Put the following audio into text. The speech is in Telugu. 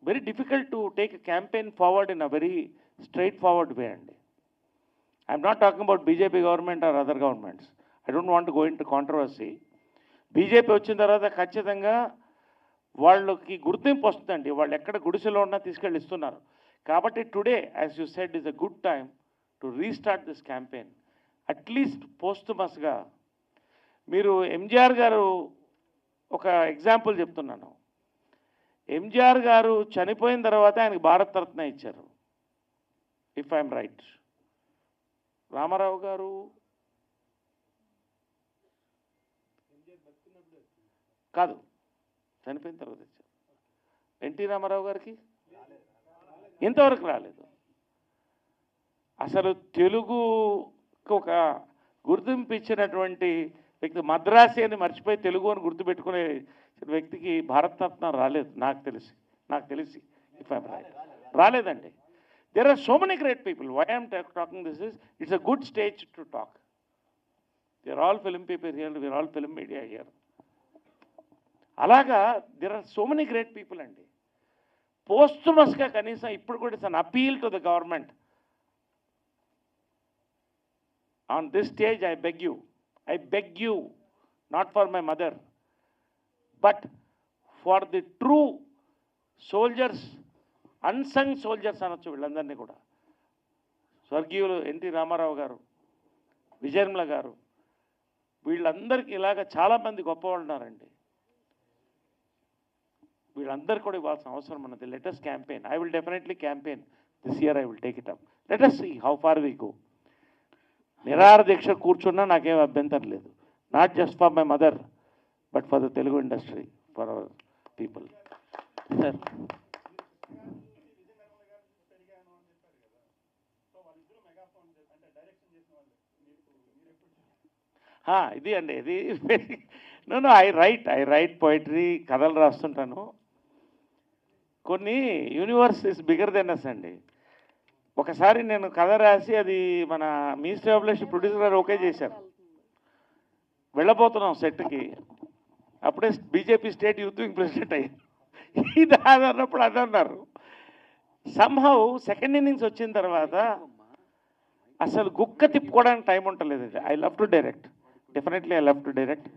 very difficult to take a campaign forward in a very straightforward way. I'm not talking about BJP government or other governments. I don't want to go into controversy. BJP వచ్చిన తర్వాత ఖచ్చితంగా వాళ్ళకి గుర్తింపు వస్తుందండి. వాళ్ళు ఎక్కడ గుడిసెలో ఉన్నా తీసుకెళ్ళి ఇస్తున్నారు. కాబట్టి today as you said is a good time to restart this campaign. At least పోస్ట్మస్గా మీరు ఎంజీఆర్ గారు ఒక ఎగ్జాంపుల్ చెప్తున్నాను. ఎంజీఆర్ గారు చనిపోయిన తర్వాత ఆయనకు భారత రత్న ఇచ్చారు, ఇఫ్ ఐఎమ్ రైట్. రామారావు గారు కాదు, చనిపోయిన తర్వాత ఇచ్చారు. ఎన్టీ రామారావు గారికి ఇంతవరకు రాలేదు. అసలు తెలుగుకు ఒక గుర్తింపు ఇచ్చినటువంటి వ్యక్తి, మద్రాసి అని మర్చిపోయి తెలుగు అని గుర్తుపెట్టుకునే వ్యక్తికి భారతరత్న రాలేదు నాకు తెలిసి ఇఫ్ ఐఎమ్ రైట్, రాలేదండి. There are so many great people. Why I'm talking this is it's a good stage to talk. They are all film people here, we're all film media here. అలాగా there are so many great people అండి. పోస్ట్మస్గా కనీసం ఇప్పుడు కూడా it's an appeal to the government. On this stage I beg you, not for my mother, but for the true soldiers, unsung soldiers అనొచ్చు వీళ్ళందరినీ కూడా. స్వర్గీయులు ఎన్టీ రామారావు గారు, విజయనిర్మల గారు, వీళ్ళందరికీ ఇలాగ చాలామంది గొప్పవాళ్ళు ఉన్నారండి. వీళ్ళందరూ కూడా ఇవ్వాల్సిన అవసరం ఉన్నది. Let us campaign. I will definitely campaign this year. I will take it up. Let us see how far we go. నిరాహార దీక్ష కూర్చున్నా నాకేం అభ్యంతరం లేదు. Not just for my mother but for the Telugu industry, for our people. Sir ఇది అండి, ఇది నో ఐ రైట్ పోయిటరీ, కథలు రాస్తుంటాను. కొన్ని universe is bigger than us అండి. ఒకసారి నేను కథ రాసి అది మన మినిస్ట్రీ ఆఫ్ లేషన్ ప్రొడ్యూసర్ గారు ఓకే చేశారు. వెళ్ళబోతున్నాం సెట్కి, అప్పుడే BJP state youth wing president అయ్యారు. ఇది అన్నప్పుడు అది అన్నారు. సంహౌ సెకండ్ ఇన్నింగ్స్ వచ్చిన తర్వాత అసలు గుక్క తిప్పుకోవడానికి టైం ఉండలేదు. I love to direct, definitely I love to direct.